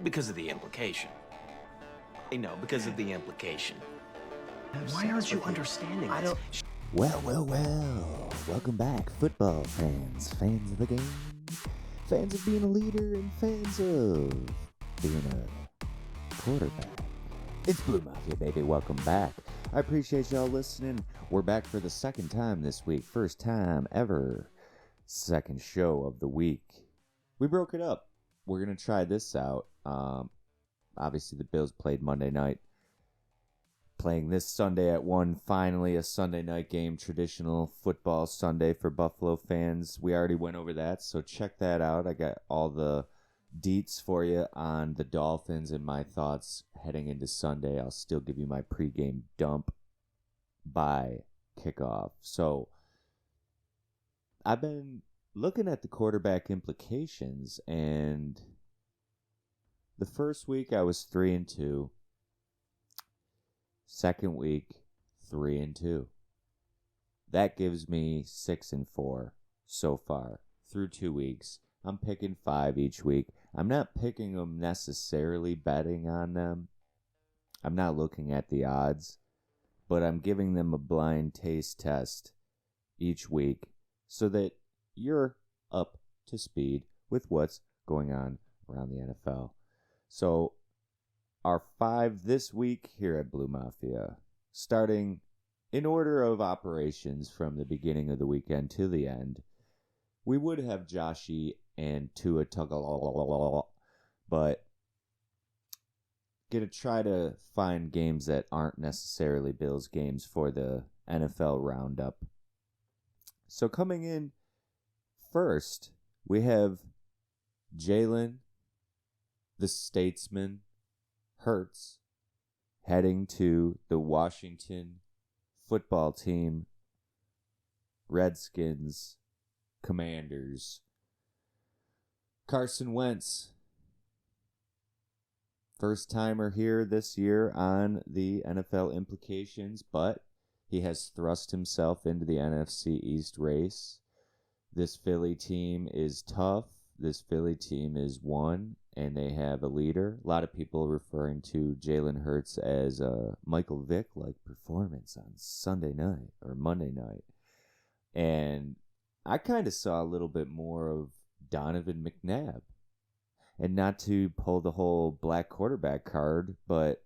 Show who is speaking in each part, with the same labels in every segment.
Speaker 1: Because of the implication. No, because of the implication.
Speaker 2: Why aren't you understanding this?
Speaker 3: Well. Welcome back, football fans. Fans of the game. Fans of being a leader and fans of being a quarterback. It's Blue Mafia, baby. Welcome back. I appreciate y'all listening. We're back for the second time this week. First time ever. Second show of the week. We broke it up. We're going to try this out. Obviously, the Bills played Monday night. Playing this Sunday at 1. Finally, a Sunday night game. Traditional football Sunday for Buffalo fans. We already went over that, so check that out. I got all the deets for you on the Dolphins and my thoughts heading into Sunday. I'll still give you my pregame dump by kickoff. So, I've been looking at the quarterback implications, and the first week I was 3-2. Second week, 3-2. That gives me 6-4 so far through 2 weeks. I'm picking 5 each week. I'm not picking them necessarily betting on them. I'm not looking at the odds, but I'm giving them a blind taste test each week so that you're up to speed with what's going on around the NFL. So, our 5 this week here at Blue Mafia, starting in order of operations from the beginning of the weekend to the end. We would have Joshy and Tua Tagovailoa, but gonna try to find games that aren't necessarily Bills games for the NFL roundup. So coming in first, we have Jalen, the Statesman, Hurts, heading to the Washington football team, Redskins, Commanders. Carson Wentz, first timer here this year on the NFL implications, but he has thrust himself into the NFC East race. This Philly team is tough. This Philly team is one, and they have a leader. A lot of people referring to Jalen Hurts as a Michael Vick-like performance on Sunday night or Monday night. And I kind of saw a little bit more of Donovan McNabb. And not to pull the whole black quarterback card, but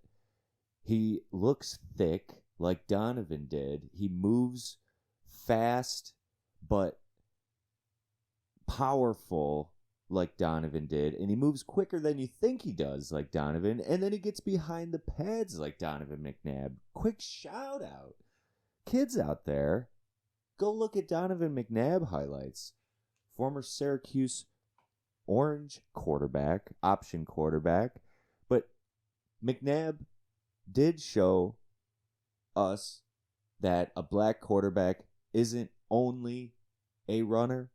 Speaker 3: he looks thick like Donovan did. He moves fast, but powerful like Donovan did, and he moves quicker than you think he does like Donovan, and then he gets behind the pads like Donovan McNabb. Quick shout out. Kids out there, go look at Donovan McNabb highlights. Former Syracuse Orange quarterback, option quarterback, but McNabb did show us that a black quarterback isn't only a runner.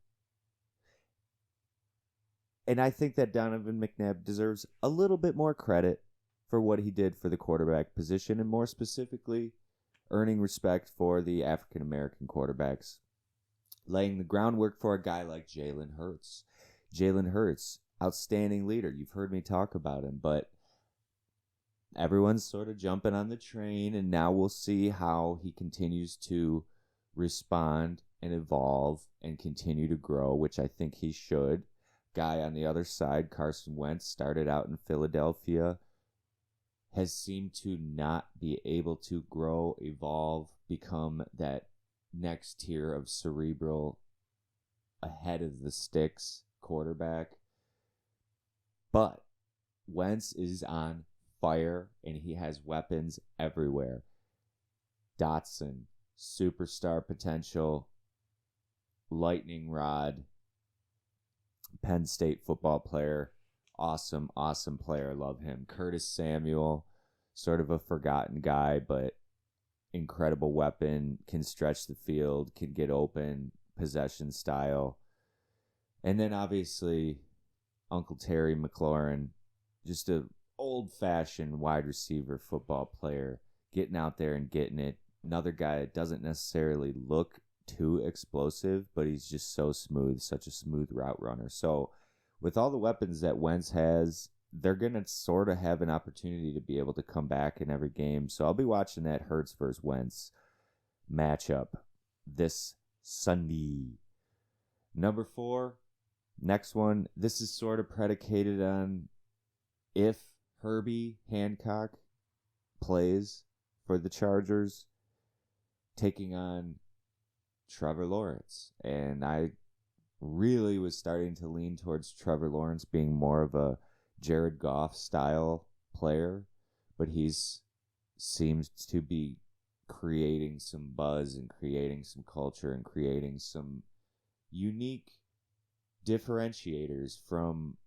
Speaker 3: And I think that Donovan McNabb deserves a little bit more credit for what he did for the quarterback position, and more specifically, earning respect for the African-American quarterbacks, laying the groundwork for a guy like Jalen Hurts. Jalen Hurts, outstanding leader. You've heard me talk about him, but everyone's sort of jumping on the train, and now we'll see how he continues to respond and evolve and continue to grow, which I think he should. Guy on the other side, Carson Wentz, started out in Philadelphia, has seemed to not be able to grow, evolve, become that next tier of cerebral, ahead of the sticks quarterback. But Wentz is on fire, and he has weapons everywhere. Dotson, superstar potential, lightning rod, Penn State football player, awesome player, love him. Curtis Samuel, sort of a forgotten guy, but incredible weapon, can stretch the field, can get open, possession style. And then obviously Uncle Terry McLaurin, just a old-fashioned wide receiver football player, getting out there and getting it. Another guy that doesn't necessarily look too explosive, but he's just so smooth, such a smooth route runner. So with all the weapons that Wentz has, they're going to sort of have an opportunity to be able to come back in every game. So I'll be watching that Hurts versus Wentz matchup this Sunday. Number 4, next one. This is sort of predicated on if Herbie Hancock plays for the Chargers, taking on Trevor Lawrence. And I really was starting to lean towards Trevor Lawrence being more of a Jared Goff style player, but he's seems to be creating some buzz and creating some culture and creating some unique differentiators from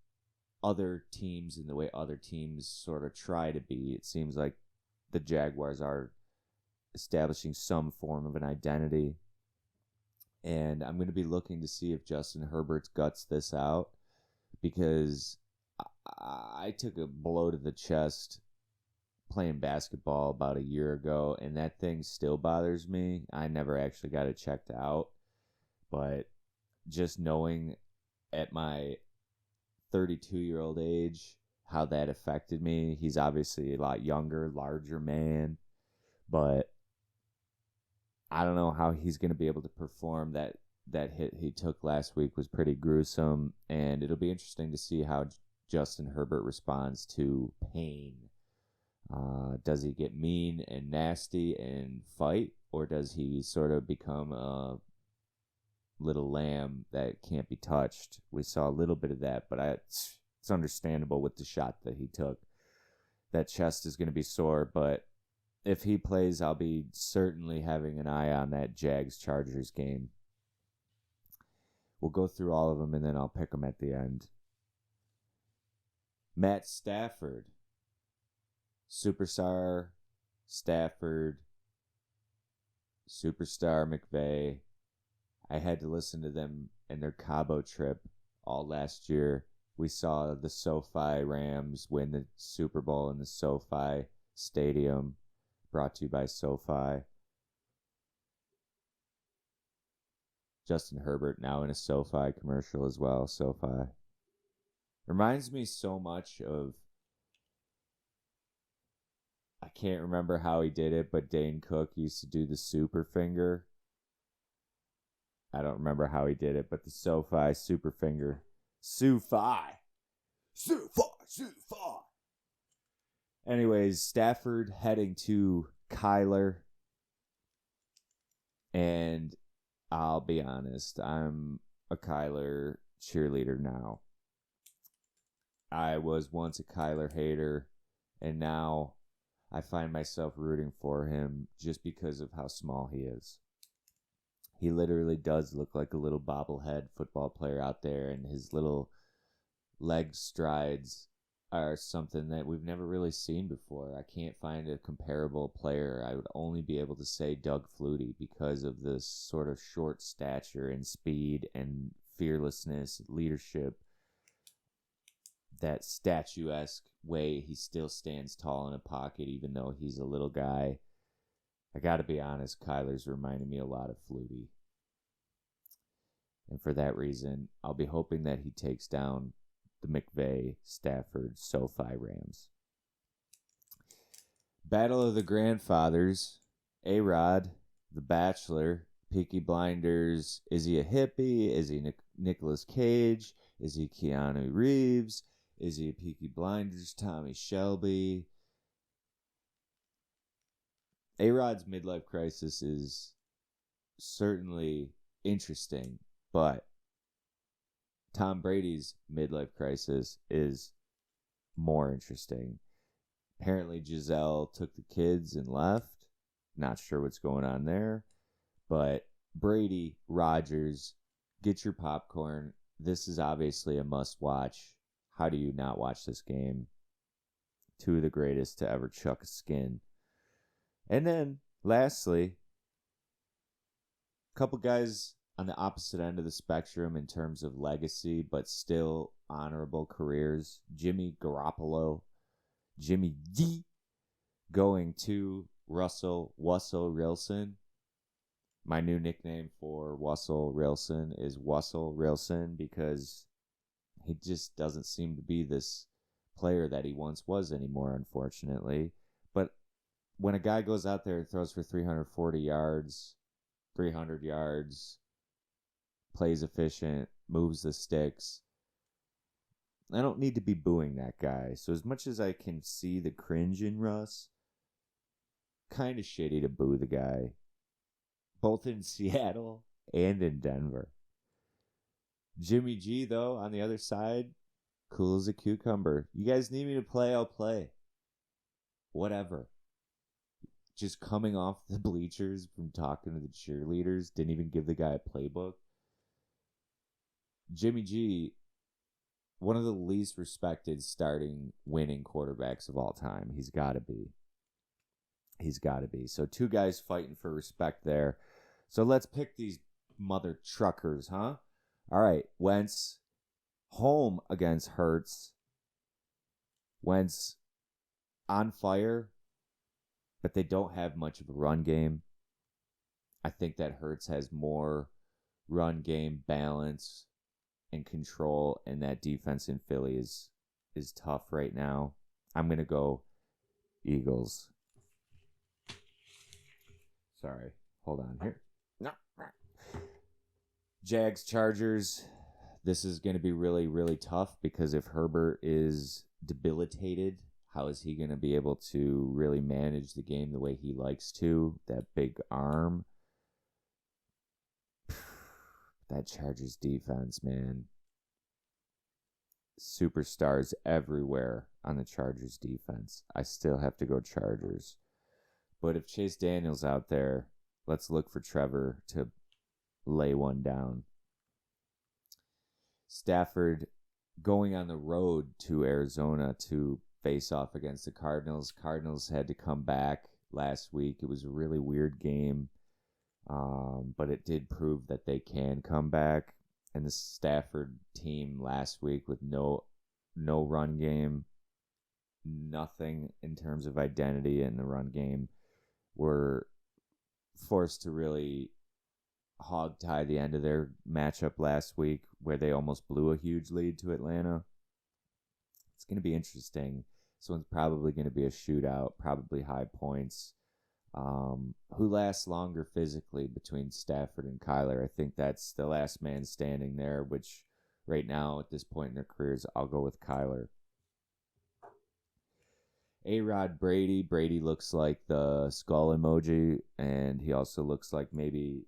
Speaker 3: other teams in the way other teams sort of try to be. It seems like the Jaguars are establishing some form of an identity. And I'm going to be looking to see if Justin Herbert guts this out, because I took a blow to the chest playing basketball about a year ago, and that thing still bothers me. I never actually got it checked out, but just knowing at my 32-year-old age how that affected me. He's obviously a lot younger, larger man, but I don't know how he's going to be able to perform. That hit he took last week was pretty gruesome, and it'll be interesting to see how Justin Herbert responds to pain. Does he get mean and nasty and fight, or does he sort of become a little lamb that can't be touched? We saw a little bit of that, but it's understandable with the shot that he took. That chest is going to be sore, but if he plays, I'll be certainly having an eye on that Jags-Chargers game. We'll go through all of them, and then I'll pick them at the end. Matt Stafford. Superstar Stafford. Superstar McVay. I had to listen to them in their Cabo trip all last year. We saw the SoFi Rams win the Super Bowl in the SoFi Stadium, brought to you by SoFi. Justin Herbert now in a SoFi commercial as well. SoFi reminds me so much of, I can't remember how he did it, but Dane Cook used to do the super finger. I don't remember how he did it, but the SoFi super finger. SoFi. Anyways, Stafford heading to Kyler. And I'll be honest, I'm a Kyler cheerleader now. I was once a Kyler hater, and now I find myself rooting for him just because of how small he is. He literally does look like a little bobblehead football player out there, and his little leg strides are something that we've never really seen before. I can't find a comparable player. I would only be able to say Doug Flutie because of this sort of short stature and speed and fearlessness, leadership, that statuesque way he still stands tall in a pocket even though he's a little guy. I gotta be honest, Kyler's reminding me a lot of Flutie. And for that reason, I'll be hoping that he takes down the McVay, Stafford, SoFi Rams. Battle of the Grandfathers. A-Rod, The Bachelor, Peaky Blinders. Is he a hippie? Is he Nicolas Cage? Is he Keanu Reeves? Is he a Peaky Blinders Tommy Shelby? A-Rod's midlife crisis is certainly interesting, but Tom Brady's midlife crisis is more interesting. Apparently Giselle took the kids and left. Not sure what's going on there. But Brady, Rodgers, get your popcorn. This is obviously a must-watch. How do you not watch this game? Two of the greatest to ever chuck a skin. And then, lastly, a couple guys on the opposite end of the spectrum in terms of legacy, but still honorable careers. Jimmy Garoppolo, Jimmy G, going to Russell Wilson. My new nickname for Russell Wilson is Russell Wilson because he just doesn't seem to be this player that he once was anymore, unfortunately. But when a guy goes out there and throws for 340 yards, 300 yards, plays efficient, moves the sticks, I don't need to be booing that guy. So as much as I can see the cringe in Russ, kind of shitty to boo the guy, both in Seattle and in Denver. Jimmy G, though, on the other side, cool as a cucumber. You guys need me to play, I'll play. Whatever. Just coming off the bleachers from talking to the cheerleaders, didn't even give the guy a playbook. Jimmy G, one of the least respected starting winning quarterbacks of all time. He's got to be. He's got to be. So 2 guys fighting for respect there. So let's pick these mother truckers, huh? All right, Wentz, home against Hurts. Wentz on fire, but they don't have much of a run game. I think that Hurts has more run game balance and control, and that defense in Philly is tough right now. I'm going to go Eagles. Sorry. Hold on here. No. Jags, Chargers. This is going to be really, really tough because if Herbert is debilitated, how is he going to be able to really manage the game the way he likes to? That big arm. That Chargers defense, man. Superstars everywhere on the Chargers defense. I still have to go Chargers. But if Chase Daniel's out there, let's look for Trevor to lay one down. Stafford going on the road to Arizona to face off against the Cardinals. Cardinals had to come back last week. It was a really weird game, but it did prove that they can come back. And the Stafford team last week with no run game, nothing in terms of identity in the run game, were forced to really hog tie the end of their matchup last week where they almost blew a huge lead to Atlanta. It's going to be interesting. This one's probably going to be a shootout, probably high points. Who lasts longer physically between Stafford and Kyler? I think that's the last man standing there, which right now at this point in their careers, I'll go with Kyler. A-Rod Brady. Brady looks like the skull emoji, and he also looks like maybe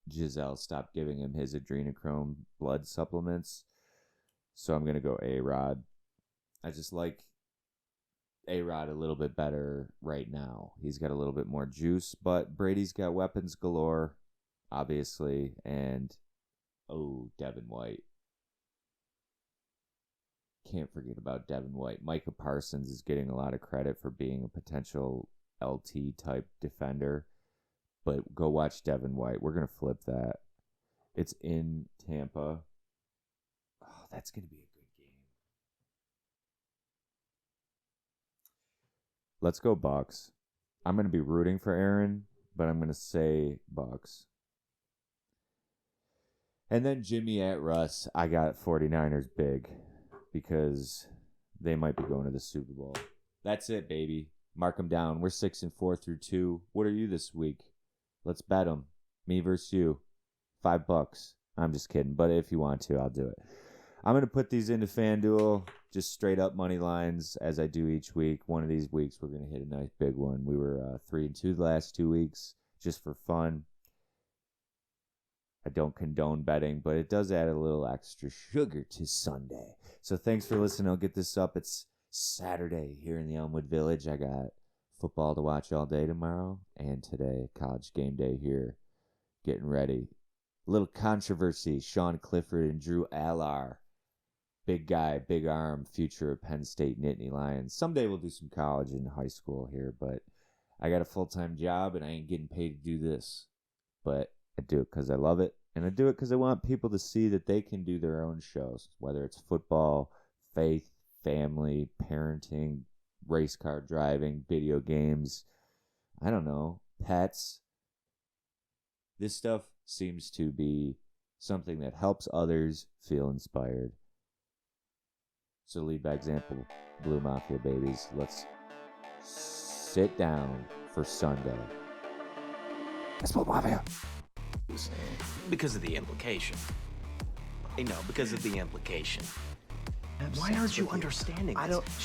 Speaker 3: Giselle stopped giving him his adrenochrome blood supplements. So I'm going to go A-Rod. I just like A-Rod a little bit better right now. He's got a little bit more juice, but Brady's got weapons galore, obviously, and Devin White. Can't forget about Devin White. Micah Parsons is getting a lot of credit for being a potential LT type defender, but go watch Devin White. We're going to flip that. It's in Tampa. Oh, that's going to be a good game. Let's go Bucks. I'm going to be rooting for Aaron, but I'm going to say Bucks. And then Jimmy at Russ. I got 49ers big because they might be going to the Super Bowl. That's it, baby. Mark them down. We're 6-4 through 2. What are you this week? Let's bet them. Me versus you. $5. I'm just kidding, but if you want to, I'll do it. I'm going to put these into FanDuel, just straight up money lines as I do each week. One of these weeks, we're going to hit a nice big one. We were 3-2 the last 2 weeks, just for fun. I don't condone betting, but it does add a little extra sugar to Sunday. So thanks for listening. I'll get this up. It's Saturday here in the Elmwood Village. I got football to watch all day tomorrow and today. College game day here. Getting ready. A little controversy. Sean Clifford and Drew Allar. Big guy, big arm, future of Penn State Nittany Lions. Someday we'll do some college and high school here, but I got a full-time job and I ain't getting paid to do this. But I do it because I love it, and I do it because I want people to see that they can do their own shows, whether it's football, faith, family, parenting, race car driving, video games, I don't know, pets. This stuff seems to be something that helps others feel inspired. So lead by example, Blue Mafia babies. Let's sit down for Sunday. That's Blue Mafia.
Speaker 1: Because of the implication. No, because of the implication.
Speaker 2: Why aren't you understanding this?